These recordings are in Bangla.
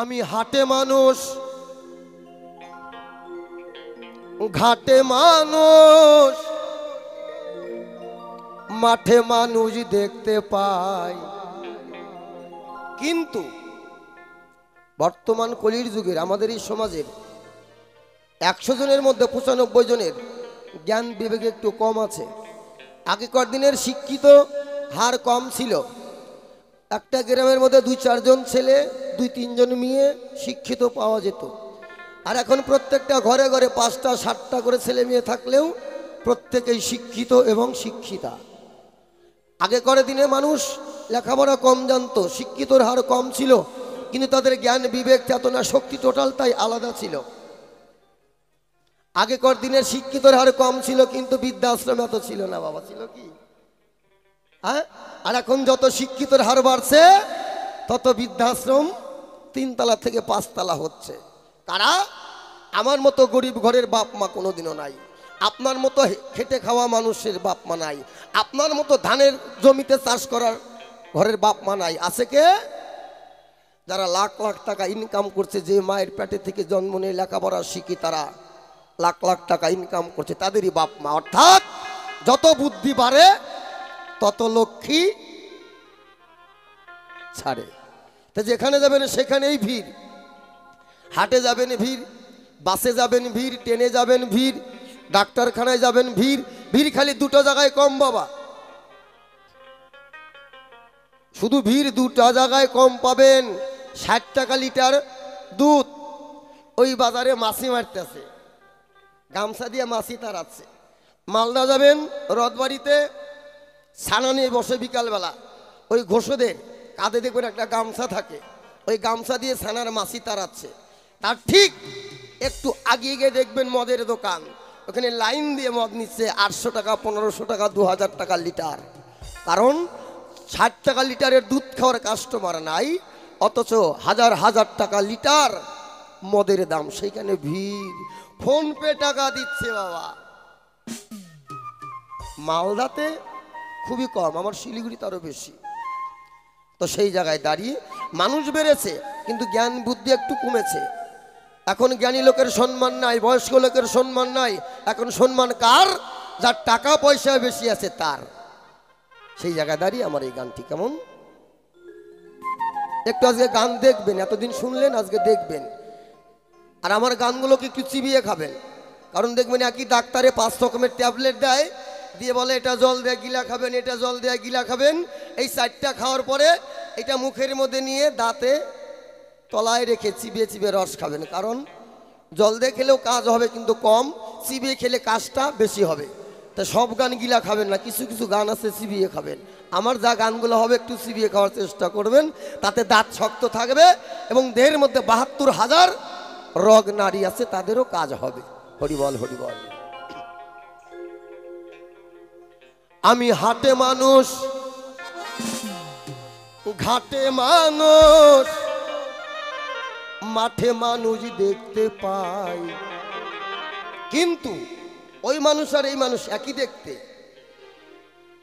আমি হাটে মানুষ, ঘাটে মানুষ, মাঠে মানুষ দেখতে পাই, কিন্তু বর্তমান কলির যুগের আমাদের এই সমাজের 100 জনের মধ্যে 95 জনের জ্ঞান বিবেক একটু কম আছে। আগেকার দিনের শিক্ষিত হার কম ছিল। একটা গ্রামের মধ্যে 2-4 জন ছেলে, 2-3 জন মেয়ে শিক্ষিত পাওয়া যেত। আর এখন প্রত্যেকটা ঘরে ঘরে 5টা 7টা করে ছেলে মেয়ে থাকলেও প্রত্যেকেই শিক্ষিত এবং শিক্ষিতা। আগেকার দিনে মানুষ লেখাপড়া কম জানতো, শিক্ষিতর হার কম ছিল, কিন্তু তাদের জ্ঞান বিবেক চেতনা শক্তি টোটালটাই আলাদা ছিল। আগেকার দিনের শিক্ষিতর হার কম ছিল, কিন্তু বৃদ্ধাশ্রম এত ছিল না। বাবা ছিল কি? হ্যাঁ। আর এখন যত শিক্ষিতর হার বাড়ছে তত বৃদ্ধাশ্রম 3 তলা থেকে 5 তলা হচ্ছে। কারা? আমার মতো গরিব ঘরের বাপ মা কোনোদিনও নাই, আপনার মতো খেটে খাওয়া মানুষের বাপ মা নাই, আপনার মতো ধানের জমিতে চাষ করার ঘরের বাপ মা নাই। আছে কে? যারা লাখ লাখ টাকা ইনকাম করছে, যে মায়ের পেটে থেকে জন্ম নিয়ে লেখাপড়া শিখি তারা লাখ লাখ টাকা ইনকাম করছে, তাদেরই বাপ মা। অর্থাৎ যত বুদ্ধি বাড়ে তত লক্ষ্মী ছাড়ে। তা যেখানে যাবেন সেখানেই ভিড়। হাটে যাবেন ভিড়, বাসে যাবেন ভিড়, ট্রেনে যাবেন ভিড়, ডাক্তারখানায় যাবেন ভিড়। ভিড় খালি দুটো জায়গায় কম বাবা, শুধু ভিড় দুটো জায়গায় কম পাবেন। 60 টাকা লিটার দুধ ওই বাজারে মাছি মারতেছে, গামছা দিয়ে মাছি তাড়াচ্ছে। মালদা যাবেন রথবাড়িতে, ছানা নিয়ে বসে বিকালবেলা, ওই ঘোষদের কাঁধে দেখবেন একটা গামছা থাকে, ওই গামছা দিয়ে ছানার মাছি তাড়াচ্ছে। তার ঠিক একটু আগিয়ে গিয়ে দেখবেন মদের দোকান, ওখানে লাইন দিয়ে মদ নিচ্ছে 800 টাকা, 1500 টাকা, 2000 টাকা লিটার। কারণ 60 টাকা লিটারের দুধ খাওয়ার কাস্টমার নাই, অথচ হাজার হাজার টাকা লিটার মদের দাম। সেইখানে ভিড়, ফোন পে টাকা দিচ্ছে বাবা। মালদাতে খুবই কম, আমার শিলিগুড়িতে আরো বেশি। তো সেই জায়গায় দাঁড়িয়ে মানুষ বেড়েছে, কিন্তু জ্ঞান বুদ্ধি একটু কমেছে। এখন জ্ঞানী লোকের সম্মান নাই, বয়স্ক লোকের সম্মান নাই। এখন সম্মান কার? যার টাকা পয়সা বেশি আছে তার। সেই জায়গায় দাঁড়িয়ে আমার এই গানটি কেমন, একটু আজকে গান দেখবেন, এতদিন শুনলেন আজকে দেখবেন। আর আমার গানগুলোকে একটু চিবিয়ে খাবেন, কারণ দেখবেন একই ডাক্তারে 5 রকমের ট্যাবলেট দেয়, দিয়ে বলে এটা জল দিয়ে গিলা খাবেন, এটা জল দিয়ে গিলা খাবেন। এই 4টা খাওয়ার পরে এটা মুখের মধ্যে নিয়ে দাঁতে তলায় রেখে চিবিয়ে চিবিয়ে রস খাবেন। কারণ জল দিয়ে খেলেও কাজ হবে কিন্তু কম, চিবিয়ে খেলে কাজটা বেশি হবে। তা সব গান গিলা খাবেন না, কিছু কিছু গান আছে চিবিয়ে খাবেন। আমার যা গানগুলো হবে একটু চিবিয়ে খাওয়ার চেষ্টা করবেন, তাতে দাঁত শক্ত থাকবে এবং দেহের মধ্যে 72,000 রগ নারী আছে, তাদেরও কাজ হবে। হরিবল হরিবল। আমি হাটে মানুষ, ঘাটে মানুষ, মাঠে মানুষ দেখতে পাই, কিন্তু ওই মানুষ আর এই মানুষ একই দেখতে।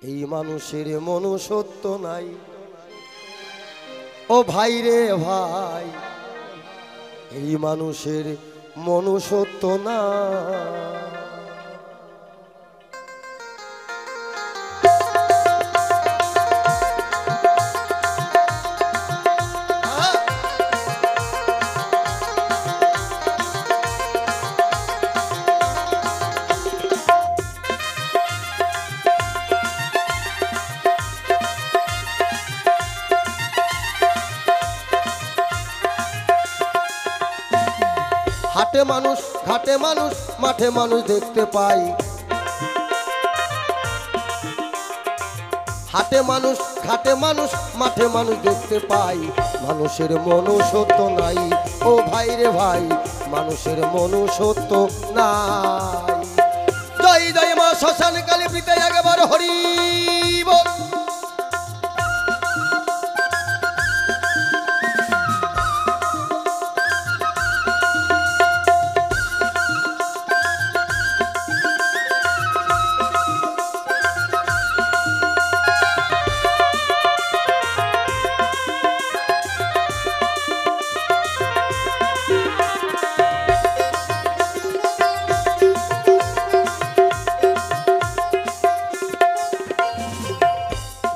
এই মানুষের মনুষ্যত্ব নাই ও ভাই রে ভাই, এই মানুষের মনুষ্যত্ব না। হাটে মানুষ, ঘাটে মানুষ, মাঠে মানুষ দেখতে পাই। হাটে মানুষ, ঘাটে মানুষ, মাঠে মানুষ দেখতে পাই। মানুষের মনুষ্যত্ব নাই ও ভাই রে ভাই, মানুষের মনুষ্যত্ব নাই। জয় জয় মা শ্মশান কালী প্রীতে একবার হরি বল।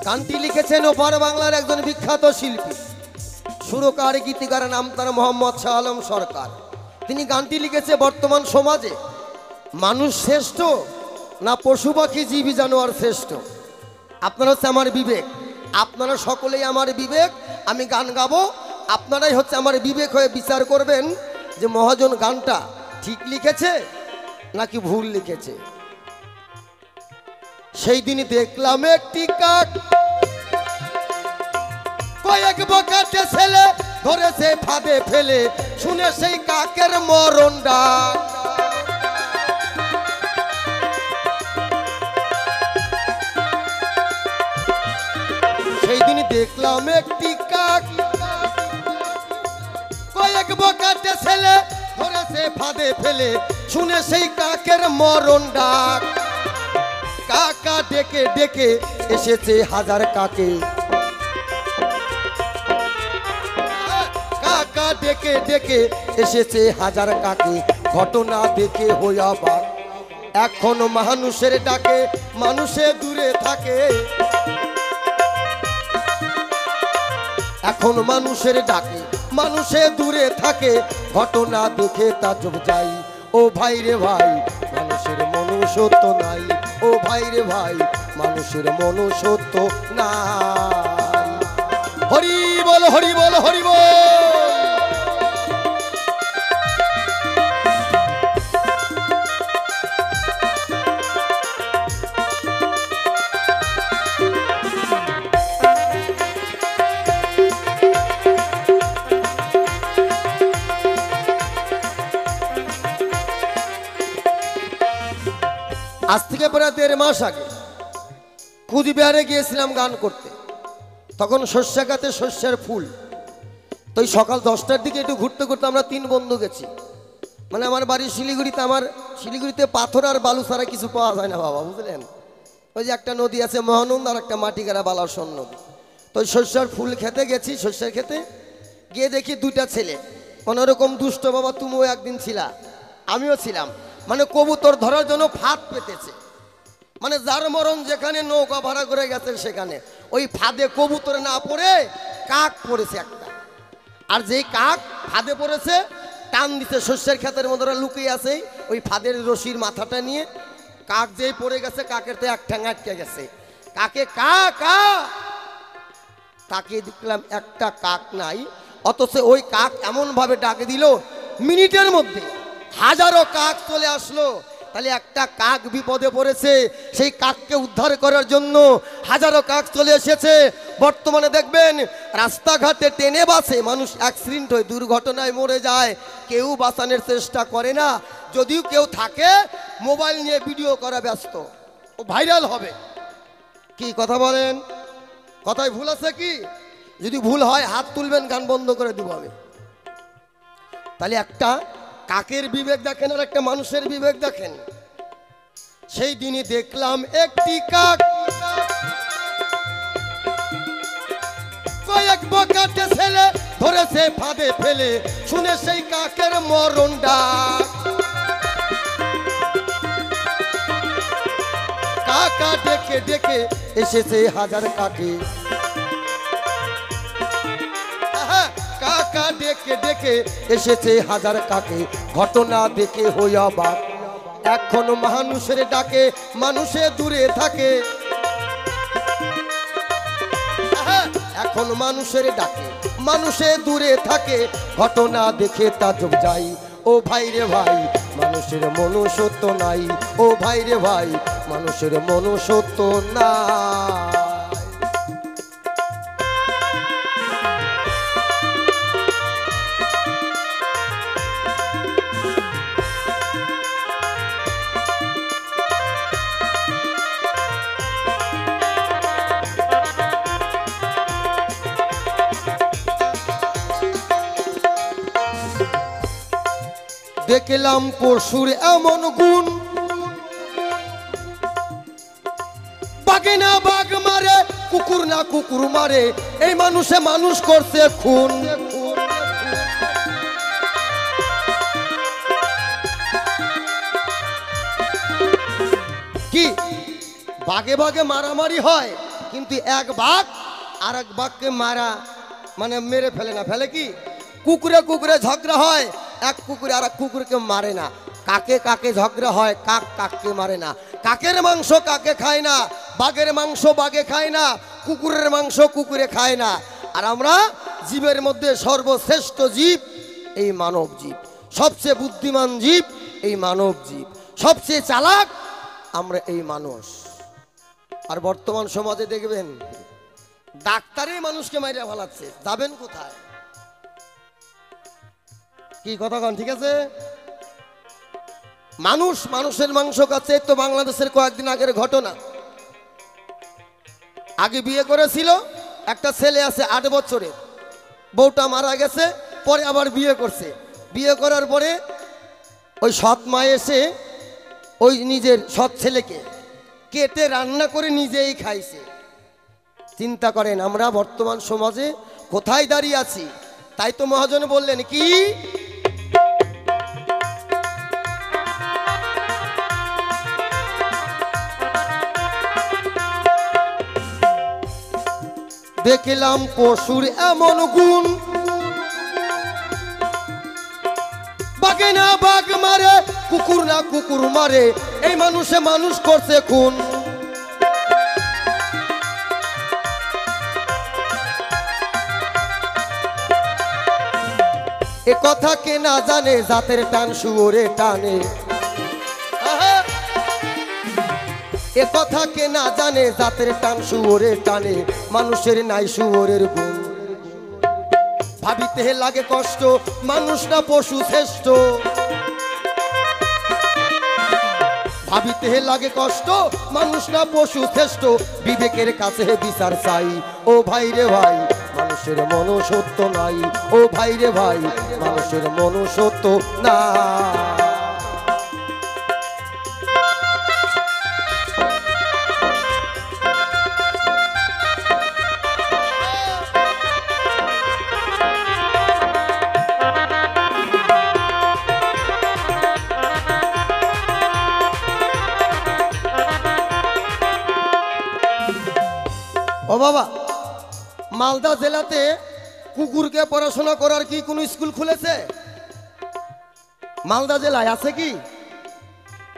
গানটি লিখেছেন ওপার বাংলার একজন বিখ্যাত শিল্পী, সুরকার গীতিকার, নাম তার মোহাম্মদ শাহ আলম সরকার। তিনি গানটি লিখেছে, বর্তমান সমাজে মানুষ শ্রেষ্ঠ না পশু পাখি জীবী জানোয়ার শ্রেষ্ঠ? আপনারা হচ্ছে আমার বিবেক, আপনারা সকলেই আমার বিবেক। আমি গান গাবো, আপনারাই হচ্ছে আমার বিবেক হয়ে বিচার করবেন যে মহাজন গানটা ঠিক লিখেছে নাকি ভুল লিখেছে। সেই দিন দেখলাম একটি কাক, কয়েক বকাটে ছেলে ধরেছে ফাঁদে ফেলে, শুনে সেই কাকের মরণ ডাক। সেই দিন দেখলাম একটি কাক, কয়েক বকাটে ছেলে ধরেছে ফাঁদে ফেলে, শুনে সেই কাকের মরণ ডাক। কাকা ডেকে ডেকে এসেছে হাজার কাকে, কাকা ডেকে ডেকে এসেছে হাজার কাকে, ঘটনা দেখে হইয়া বাক। এখন মানুষের ডাকে মানুষে দূরে থাকে, এখন মানুষের ডাকে মানুষে দূরে থাকে, ঘটনা দেখে তাজ্জব যাই। ও ভাই রে ভাই, মানুষের মনুষ্যত্ব নাই। ও ভাই রে ভাই, মানুষের মনুষ্যত্ব নাই। হরি বল হরি বল হরি বল। আজ থেকে প্রায় 1.5 মাস আগে কুচবিহারে গিয়েছিলাম গান করতে। তখন শস্যা গাতে শস্যের ফুল। তো এই সকাল 10টার দিকে একটু ঘুরতে ঘুরতে আমরা 3 বন্ধু গেছি। মানে আমার বাড়ি শিলিগুড়িতে, আমার শিলিগুড়িতে পাথর আর বালু ছাড়া কিছু পাওয়া যায় না বাবা, বুঝলেন? ওই যে একটা নদী আছে মহানন্দ, আর একটা মাটিগাড়া বালাসন নদী। তো ওই শস্যের ফুল খেতে গেছি, শস্যের খেতে গিয়ে দেখি 2টা ছেলে কোনোরকম দুষ্ট। বাবা তুমিও একদিন ছিলা, আমিও ছিলাম। মানে কবুতর ধরার জন্য ফাঁদ পেতেছে। মানে যার মরণ যেখানে নৌকা ভাড়া করে গেছে সেখানে ওই ফাঁদে কবুতর না পড়ে কাক পড়েছে একটা। আর যেই কাক ফাঁদে পড়েছে টান দিতে শস্যের ক্ষেতের মধ্যে লুকিয়ে আছে, ওই ফাঁদের রশির মাথাটা নিয়ে কাক যেই পড়ে গেছে, কাকের তো এক ঠ্যাং আটকে গেছে। কাকে কা কা তাকে দেখলাম একটা কাক নাই, অথচ ওই কাক এমন ভাবে ডাকে দিল, মিনিটের মধ্যে হাজারো কাক চলে আসলো। তাহলে একটা কাক বিপদে পড়েছে, সেই কাককে উদ্ধার করার জন্য হাজারো কাক চলে এসেছে। বর্তমানে দেখবেন রাস্তাঘাটে ট্রেনে বাসে মানুষ অ্যাক্সিডেন্ট হয়ে দুর্ঘটনায় মরে যায়, কেউ বাঁচানোর চেষ্টা করে না। যদিও কেউ থাকে মোবাইল নিয়ে ভিডিও করা ব্যস্ত, ও ভাইরাল হবে। কি কথা বলেন? কথায় ভুল আছে কি? যদি ভুল হয় হাত তুলবেন, গান বন্ধ করে দিব আমি। তাহলে একটা কাকের বিবেক দেখেন আর একটা মানুষের বিবেক দেখেন। সেই দিনই দেখলাম একটি কাক, কয়েক বকাটে ছেলে ধরেছে ফাঁদে ফেলে, শুনে সেই কাকের মরণ ডাক। কাকা ডেকে ডেকে এসেছে হাজার কাকে, কাকা ডেকে ডেকে এসেছে হাজার কাকে, ঘটনা দেখে হইয়া বাক। এখন মানুষের ডাকে মানুষে দূরে থাকে, এখন মানুষের ডাকে মানুষে দূরে থাকে, ঘটনা দেখে তাজ্জব যাই। ও ভাই রে ভাই, মানুষের মনুষ্যত্ব নাই। ও ভাই রে ভাই, মানুষের মনুষ্যত্ব নাই। দেখলাম পশুর এমন গুণ, বাঘে না বাঘ মারে, কুকুর না কুকুর মারে, এই মানুষে মানুষ করছে খুন। কি বাঘে বাঘে মারামারি হয়, কিন্তু এক বাঘ আর এক বাঘকে মারা মানে মেরে ফেলে না, ফেলে কি কুকুরে কুকুরে ঝগড়া হয়, এক কুকুরে আর এক কুকুরকে মারে না। কাকে কাকে ঝগড়া হয়, কাক কাককে মারে না। কাকের মাংস কাকে খায় না, বাঘের মাংস বাঘে খায় না, কুকুরের মাংস কুকুরে খায় না। আর আমরা জীবের মধ্যে সর্বশ্রেষ্ঠ জীব এই মানব জীব, সবচেয়ে বুদ্ধিমান জীব এই মানব জীব, সবচেয়ে চালাক আমরা এই মানুষ। আর বর্তমান সমাজে দেখবেন ডাক্তারই মানুষকে মাইরা ফেলাচ্ছে, যাবেন কোথায়? কি কথা কন ঠিক আছে? মানুষ মানুষের মাংস খাচ্ছে। তো বাংলাদেশের কয়েকদিন আগের ঘটনা, আগে বিয়ে করেছিল একটা ছেলে আছে 8 বছরের, বউটা মারা গেছে, পরে আবার বিয়ে করছে। বিয়ে করার পরে ওই সৎ মা এসে ওই নিজের সৎ ছেলেকে কেটে রান্না করে নিজেই খাইছে। চিন্তা করেন আমরা বর্তমান সমাজে কোথায় দাঁড়িয়ে আছি। তাই তো মহাজন বললেন কি, দেখলাম পশুর এমন গুণ, বাঘে না বাঘ মারে, কুকুর না কুকুর মারে, এই মানুষে মানুষ করছে খুন। এ কথা কে না জানে, জাতের টান শুয়োরে টানে। এ কথা কে না জানে, জাতের টান শুয়োরে টানে, মানুষের নাই শুয়োরের গুণ। ভাবিতে লাগে কষ্ট, মানুষ না পশু শ্রেষ্ঠ। ভাবিতে লাগে কষ্ট, মানুষ না পশু শ্রেষ্ঠ। বিবেকের কাছে বিচার চাই, ও ভাই রে ভাই মানুষের মনুষ্যত্ব নাই। ও ভাই রে ভাই মানুষের মনুষ্যত্ব না। ও বাবা, মালদা জেলাতে কুকুরকে পড়াশোনা করার কি কোনো স্কুল খুলেছে? মালদা জেলায় আছে কি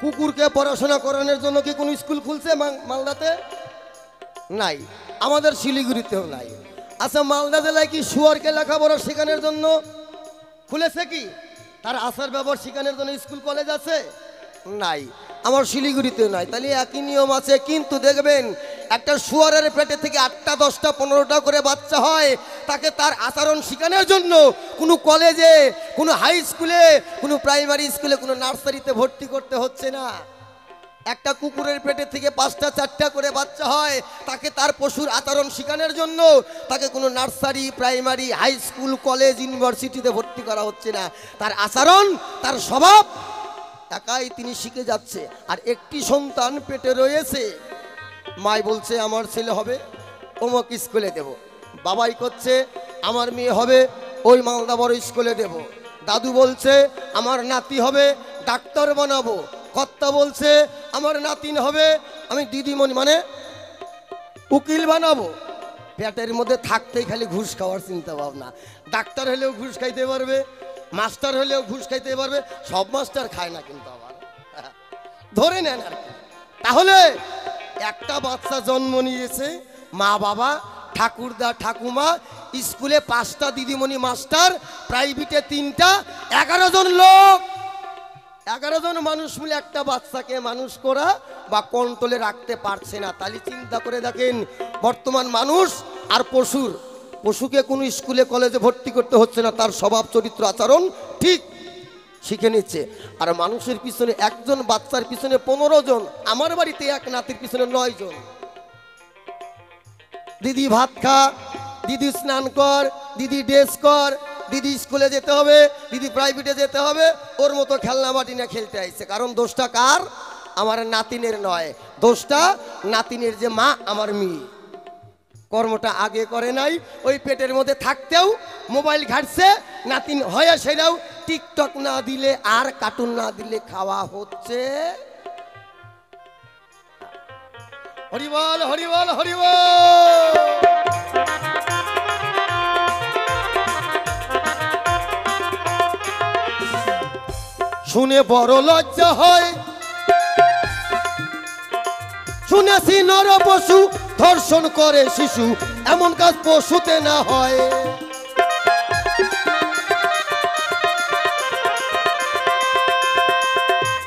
কুকুরকে পড়াশোনা করানোর জন্য কি কোনো স্কুল খুলছে মালদাতে? নাই। আমাদের শিলিগুড়িতেও নাই। আচ্ছা, মালদা জেলায় কি শুয়োরকে লেখাপড়া শেখানোর জন্য খুলেছে কি? তার আচার ব্যবহার শেখানোর জন্য স্কুল কলেজ আছে? নাই। আমার শিলিগুড়িতেও নাই। তাহলে একই নিয়ম আছে। কিন্তু দেখবেন একটা শুয়োরের পেটে থেকে 8টা 10টা 15টা করে বাচ্চা হয়, তাকে তার আচরণ শেখানোর জন্য কোনো কলেজে, কোনো হাই স্কুলে, কোনো প্রাইমারি স্কুলে, কোনো নার্সারিতে ভর্তি করতে হচ্ছে না। একটা কুকুরের পেটে থেকে 5টা 4টা করে বাচ্চা হয়, তাকে তার পশুর আচরণ শেখানোর জন্য তাকে কোনো nursery, primary, high school, college, ইউনিভার্সিটিতে ভর্তি করা হচ্ছে না। তার আচরণ, তার স্বভাব একাই তিনি শিখে যাচ্ছে। আর একটি সন্তান পেটে রয়েছে, মাই বলছে আমার ছেলে হবে অমুক স্কুলে দেব, বাবাই করছে আমার মেয়ে হবে ওই মালদা বড় স্কুলে দেব, দাদু বলছে আমার নাতি হবে ডাক্তার বানাবো, কর্তা বলছে আমার নাতিন হবে আমি দিদিমণি মানে উকিল বানাবো। পেটের মধ্যে থাকতেই খালি ঘুষ খাওয়ার চিন্তা ভাবনা। ডাক্তার হলেও ঘুষ খাইতে পারবে, মাস্টার হলেও ঘুষ খাইতে পারবে। সব মাস্টার খায় না কিন্তু আবার ধরে নেন আর কি। তাহলে একটা বাচ্চা জন্ম নিয়েছে, মা বাবা, ঠাকুরদা ঠাকুমা, স্কুলে 5টা দিদিমণি মাস্টার, প্রাইভেটে 3টা, 11 জন লোক, 11 জন মানুষ মিলে একটা বাচ্চাকে মানুষ করা বা কন্ট্রোলে রাখতে পারছে না। তাহলে চিন্তা করে দেখেন বর্তমান মানুষ আর পশুকে কোনো স্কুলে কলেজে ভর্তি করতে হচ্ছে না, তার স্বভাব চরিত্র আচরণ ঠিক শিখে নিচ্ছে। আর মানুষের পিছনে একজন বাচ্চার পিছনে 15 জন, আমার বাড়িতে এক নাতির পিছনে 9 জন। দিদি ভাত খা, দিদি স্নান কর, দিদি ড্রেস কর, দিদি স্কুলে যেতে হবে, দিদি প্রাইভেটে যেতে হবে, ওর মতো খেলনা মাটি না খেলতে আইছে। কারণ দোষটা কার? আমার নাতিনের নয়, দোষটা নাতিনের যে মা আমার মেয়ে কর্মটা আগে করে নাই। ওই পেটের মধ্যে থাকতেও মোবাইল ঘাটছে, নাতিন হয়ে সেটাও টিকটক না দিলে আর কার্টুন না দিলে খাওয়া হচ্ছে। ও হরিবল হরিবল হরিবল। শুনে বড় লজ্জা হয়, শুনেছি নর পশু ধর্ষণ করে শিশু, এমন কাজ পশুতে না হয়।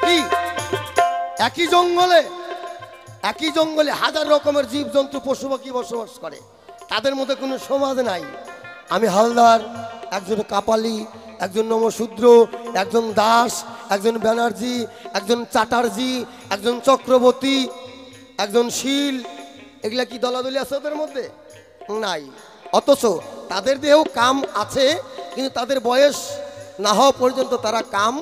কি একই জঙ্গলে হাজার রকমের জীবজন্তু পশু পাখি বসবাস করে, তাদের মধ্যে কোনো সমাজ নাই। আমি হালদার, একজন কাপালি, একজন নমশূদ্র, একজন দাস, একজন ব্যানার্জি, একজন চ্যাটার্জি, একজন চক্রবর্তী, একজন শীল, এগুলা কি দলাদলি আছে ওদের মধ্যে? নাই। অথচ তাদের দেহেও কাম আছে, কিন্তু তাদের বয়স না হওয়া পর্যন্ত তারা কাম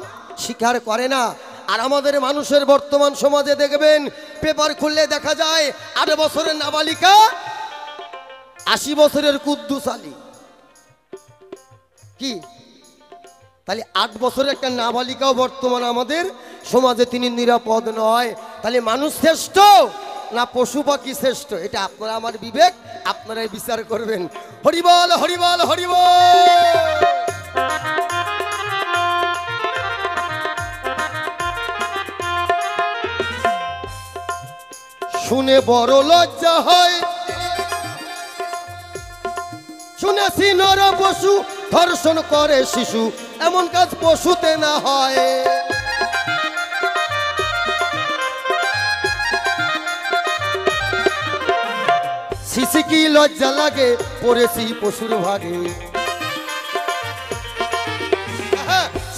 স্বীকার করে না। আর আমাদের মানুষের বর্তমান সমাজে দেখবেন, পেপার খুললে দেখা যায় 8 বছরের নাবালিকা 80 বছরের কুদ্দুস আলী। কি তাহলে 8 বছরের একটা নাবালিকাও বর্তমান আমাদের সমাজে তিনি নিরাপদ নয়। তাহলে মানুষ শ্রেষ্ঠ না পশু পাখি শ্রেষ্ঠ? এটা আপনারা, আমার বিবেক, আপনারাই বিচার করবেন। হরিবল হরিবল হরিবল। শুনে বড় লজ্জা হয়, শুনেছি নর পশু ধর্ষণ করে শিশু, এমন কাজ পশুতে না হয়। শিশি কি লজ্জা লাগে, পড়েছি পশুর ভাগে।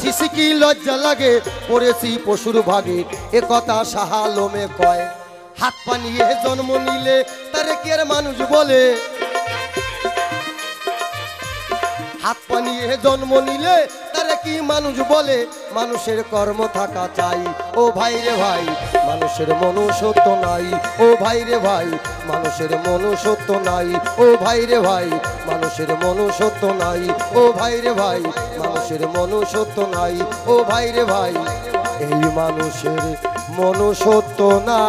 শিশি কি লজ্জা লাগে, পড়েছি পশুর ভাগে, এ কথা সাহালমে কয়। হাত পা নিয়ে জন্ম নিলে তারে কি আর মানুষ বলে? হাত পা নিয়ে জন্ম নিলে তারে কি মানুষ বলে? মানুষের কর্ম থাকা চাই, ও ভাই রে ভাই, মানুষের মনুষ্যত্ব নাই। ও ভাই রে ভাই, মানুষের মনুষ্যত্ব নাই। ও ভাই রে ভাই, মানুষের মনুষ্যত্ব নাই। ও ভাই রে ভাই, মানুষের মনুষ্যত্ব নাই। ও ভাই রে ভাই, এই মানুষের মনুষ্যত্ব না।